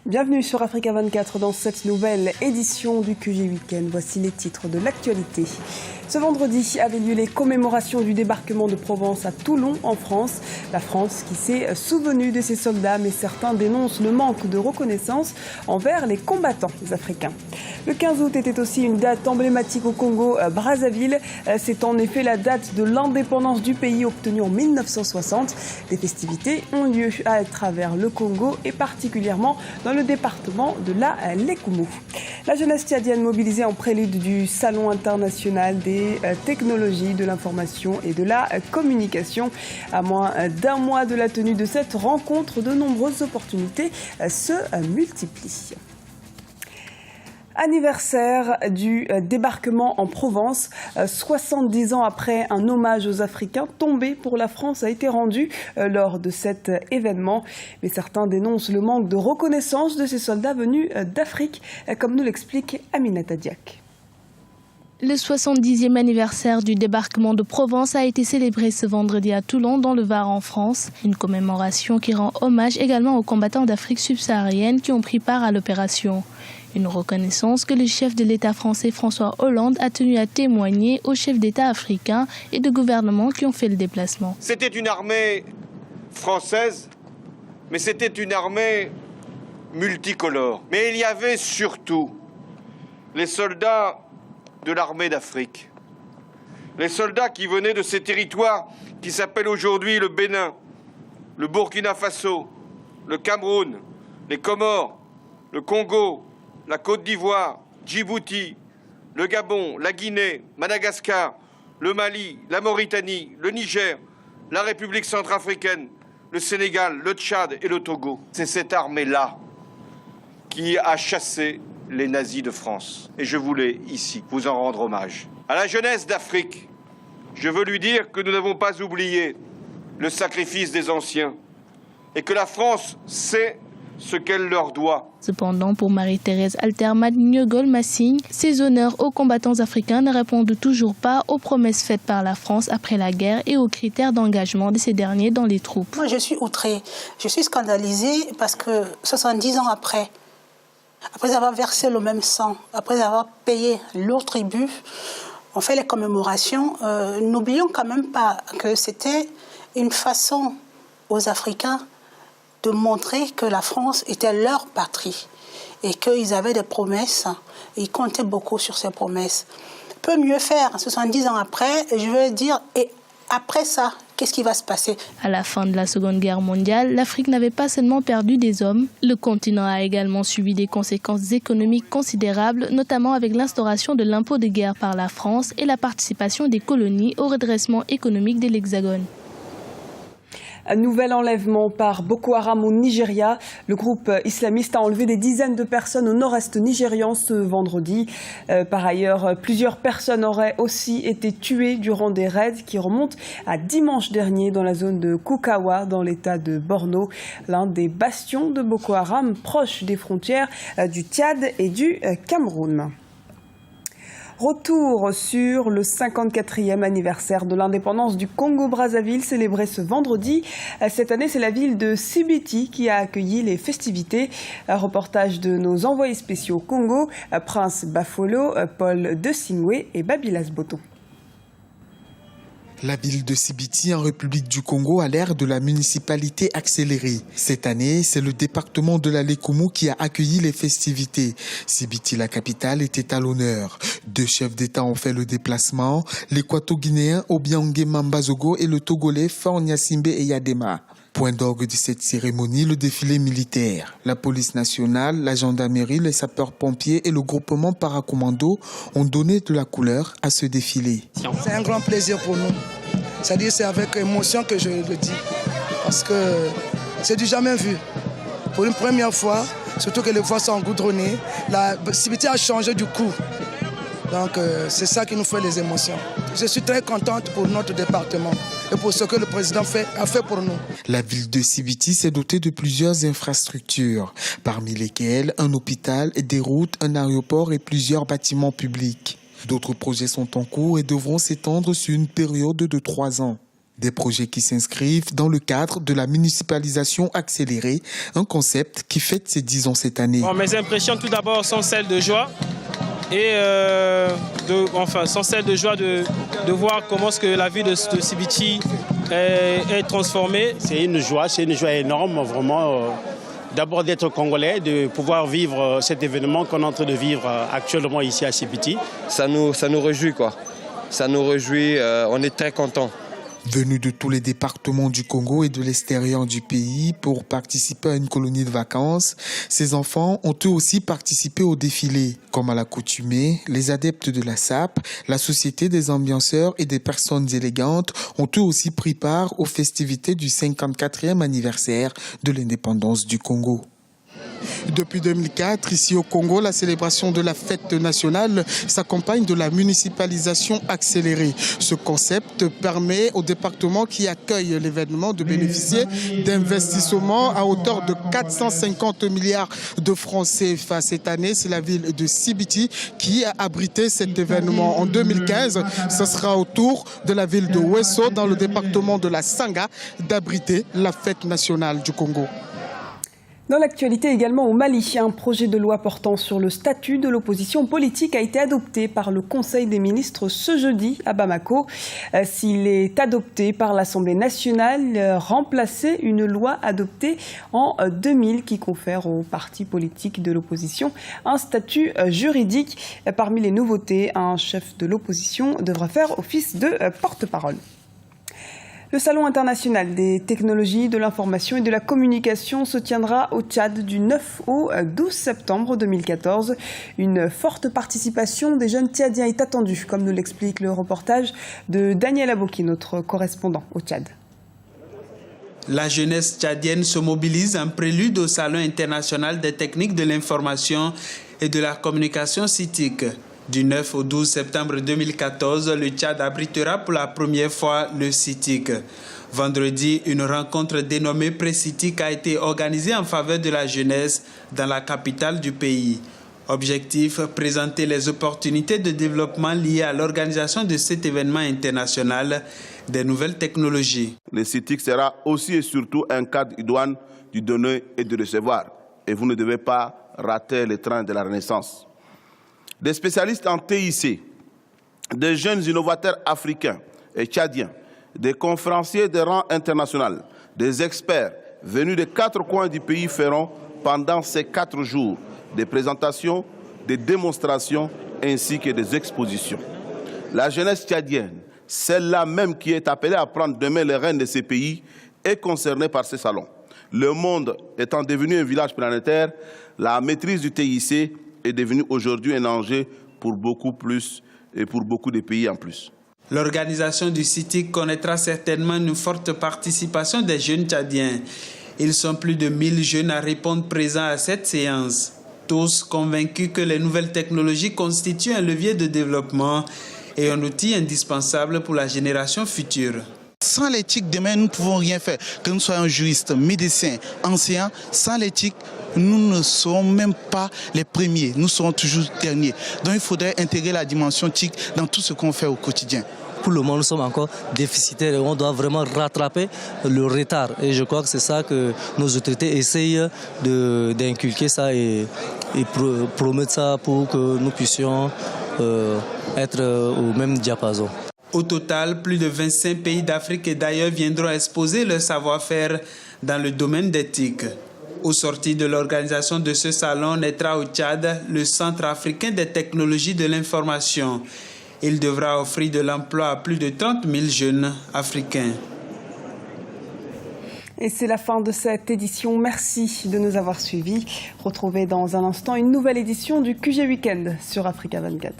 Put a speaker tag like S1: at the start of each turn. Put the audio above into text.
S1: Bienvenue sur Africa 24 dans cette nouvelle édition du QG Week-end. Voici les titres de l'actualité. Ce vendredi avaient lieu les commémorations du débarquement de Provence à Toulon en France. La France qui s'est souvenue de ses soldats, mais certains dénoncent le manque de reconnaissance envers les combattants africains. Le 15 août était aussi une date emblématique au Congo, Brazzaville. C'est en effet la date de l'indépendance du pays obtenue en 1960. Des festivités ont lieu à travers le Congo et particulièrement dans le département de la Lekumu. La jeunesse tchadienne mobilisée en prélude du Salon international des technologies de l'information et de la communication. À moins d'un mois de la tenue de cette rencontre, de nombreuses opportunités se multiplient. Anniversaire du débarquement en Provence. 70 ans après, un hommage aux Africains tombés pour la France a été rendu lors de cet événement. Mais certains dénoncent le manque de reconnaissance de ces soldats venus d'Afrique, comme nous l'explique Aminata Diak.
S2: Le 70e anniversaire du débarquement de Provence a été célébré ce vendredi à Toulon, dans le Var en France. Une commémoration qui rend hommage également aux combattants d'Afrique subsaharienne qui ont pris part à l'opération. Une reconnaissance que le chef de l'État français François Hollande a tenu à témoigner aux chefs d'État africains et de gouvernements qui ont fait le déplacement.
S3: C'était une armée française, mais c'était une armée multicolore. Mais il y avait surtout les soldats de l'armée d'Afrique. Les soldats qui venaient de ces territoires qui s'appellent aujourd'hui le Bénin, le Burkina Faso, le Cameroun, les Comores, le Congo, la Côte d'Ivoire, Djibouti, le Gabon, la Guinée, Madagascar, le Mali, la Mauritanie, le Niger, la République centrafricaine, le Sénégal, le Tchad et le Togo. C'est cette armée-là qui a chassé les nazis de France. Et je voulais ici vous en rendre hommage. À la jeunesse d'Afrique, je veux lui dire que nous n'avons pas oublié le sacrifice des anciens et que la France sait ce qu'elle leur doit.
S2: Cependant, pour Marie-Thérèse Altermat Nyogol Massigne, ces honneurs aux combattants africains ne répondent toujours pas aux promesses faites par la France après la guerre et aux critères d'engagement de ces derniers dans les troupes.
S4: Moi, je suis outrée, je suis scandalisée parce que 70 ans après avoir versé le même sang, après avoir payé lourd tribut, on fait les commémorations. N'oublions quand même pas que c'était une façon aux Africains de montrer que la France était leur patrie et qu'ils avaient des promesses. Et ils comptaient beaucoup sur ces promesses. Peut mieux faire, 70 ans après, je veux dire, et après ça, qu'est-ce qui va se passer?
S2: À la fin de la Seconde Guerre mondiale, l'Afrique n'avait pas seulement perdu des hommes. Le continent a également subi des conséquences économiques considérables, notamment avec l'instauration de l'impôt de guerre par la France et la participation des colonies au redressement économique de l'Hexagone.
S1: Un nouvel enlèvement par Boko Haram au Nigeria. Le groupe islamiste a enlevé des dizaines de personnes au nord-est nigérian ce vendredi. Par ailleurs, plusieurs personnes auraient aussi été tuées durant des raids qui remontent à dimanche dernier dans la zone de Kukawa, dans l'état de Borno, l'un des bastions de Boko Haram proche des frontières du Tchad et du Cameroun. Retour sur le 54e anniversaire de l'indépendance du Congo-Brazzaville, célébré ce vendredi. Cette année, c'est la ville de Sibiti qui a accueilli les festivités. Un reportage de nos envoyés spéciaux au Congo, Prince Bafolo, Paul de Singwe et Babilas Boto.
S5: La ville de Sibiti en République du Congo a l'air de la municipalité accélérée. Cette année, c'est le département de la Lekumu qui a accueilli les festivités. Sibiti, la capitale, était à l'honneur. 2 chefs d'État ont fait le déplacement, l'équato-guinéen Obiangé Mambazogo et le Togolais Faure Gnassingbé Eyadema. Point d'orgue de cette cérémonie, le défilé militaire. La police nationale, la gendarmerie, les sapeurs-pompiers et le groupement paracommando ont donné de la couleur à ce défilé.
S6: C'est un grand plaisir pour nous. C'est-à-dire c'est avec émotion que je le dis. Parce que c'est du jamais vu. Pour une première fois, surtout que les voies sont goudronnées, la Sibiti a changé du coup. Donc c'est ça qui nous fait les émotions. Je suis très contente pour notre département et pour ce que le président a fait pour nous.
S5: La ville de Sibiti s'est dotée de plusieurs infrastructures, parmi lesquelles un hôpital, des routes, un aéroport et plusieurs bâtiments publics. D'autres projets sont en cours et devront s'étendre sur une période de 3 ans. Des projets qui s'inscrivent dans le cadre de la municipalisation accélérée, un concept qui fête ses 10 ans cette année.
S7: Bon, mes impressions tout d'abord sont celles de joie et sont celles de joie de voir comment est-ce que la vie de Sibiti est transformée.
S8: C'est une joie énorme, vraiment. D'abord d'être congolais, de pouvoir vivre cet événement qu'on est en train de vivre actuellement ici à Sibiti.
S9: Ça nous réjouit, quoi. Ça nous réjouit, on est très contents.
S5: Venus de tous les départements du Congo et de l'extérieur du pays pour participer à une colonie de vacances, ces enfants ont eux aussi participé au défilé. Comme à l'accoutumée, les adeptes de la SAP, la Société des ambianceurs et des personnes élégantes ont eux aussi pris part aux festivités du 54e anniversaire de l'indépendance du Congo. Depuis 2004, ici au Congo, la célébration de la fête nationale s'accompagne de la municipalisation accélérée. Ce concept permet aux départements qui accueillent l'événement de bénéficier d'investissements à hauteur de 450 milliards de francs CFA. Cette année, c'est la ville de Sibiti qui a abrité cet événement. En 2015, ce sera au tour de la ville de Wesso, dans le département de la Sanga, d'abriter la fête nationale du Congo.
S1: Dans l'actualité également au Mali, un projet de loi portant sur le statut de l'opposition politique a été adopté par le Conseil des ministres ce jeudi à Bamako. S'il est adopté par l'Assemblée nationale, remplacer une loi adoptée en 2000 qui confère aux partis politiques de l'opposition un statut juridique. Parmi les nouveautés, un chef de l'opposition devra faire office de porte-parole. Le Salon international des technologies, de l'information et de la communication se tiendra au Tchad du 9 au 12 septembre 2014. Une forte participation des jeunes Tchadiens est attendue, comme nous l'explique le reportage de Daniel Aboki, notre correspondant au Tchad.
S10: La jeunesse tchadienne se mobilise en prélude au Salon international des techniques de l'information et de la communication CITIC. Du 9 au 12 septembre 2014, le Tchad abritera pour la première fois le CITIC. Vendredi, une rencontre dénommée Pré-CITIC a été organisée en faveur de la jeunesse dans la capitale du pays. Objectif, présenter les opportunités de développement liées à l'organisation de cet événement international des nouvelles technologies.
S11: Le CITIC sera aussi et surtout un cadre idoine du donner et du recevoir. Et vous ne devez pas rater le train de la Renaissance. Des spécialistes en TIC, des jeunes innovateurs africains et tchadiens, des conférenciers de rang international, des experts venus des 4 coins du pays feront pendant ces 4 jours des présentations, des démonstrations ainsi que des expositions. La jeunesse tchadienne, celle-là même qui est appelée à prendre demain les rênes de ces pays, est concernée par ces salons. Le monde étant devenu un village planétaire, la maîtrise du TIC est devenu aujourd'hui un enjeu pour beaucoup plus et pour beaucoup de pays en plus.
S10: L'organisation du CITIC connaîtra certainement une forte participation des jeunes tchadiens. Ils sont plus de 1000 jeunes à répondre présents à cette séance. Tous convaincus que les nouvelles technologies constituent un levier de développement et un outil indispensable pour la génération future.
S12: Sans l'éthique, demain, nous ne pouvons rien faire. Que nous soyons juristes, médecins, enseignants, sans l'éthique, nous ne serons même pas les premiers. Nous serons toujours derniers. Donc il faudrait intégrer la dimension éthique dans tout ce qu'on fait au quotidien.
S13: Pour le moment, nous sommes encore déficitaires et on doit vraiment rattraper le retard. Et je crois que c'est ça que nos autorités essayent d'inculquer ça et promettre ça pour que nous puissions être au même diapason.
S10: Au total, plus de 25 pays d'Afrique et d'ailleurs viendront exposer leur savoir-faire dans le domaine d'éthique. Au sortir de l'organisation de ce salon, naîtra au Tchad le Centre africain des technologies de l'information. Il devra offrir de l'emploi à plus de 30 000 jeunes africains.
S1: Et c'est la fin de cette édition. Merci de nous avoir suivis. Retrouvez dans un instant une nouvelle édition du QG Weekend sur Africa 24.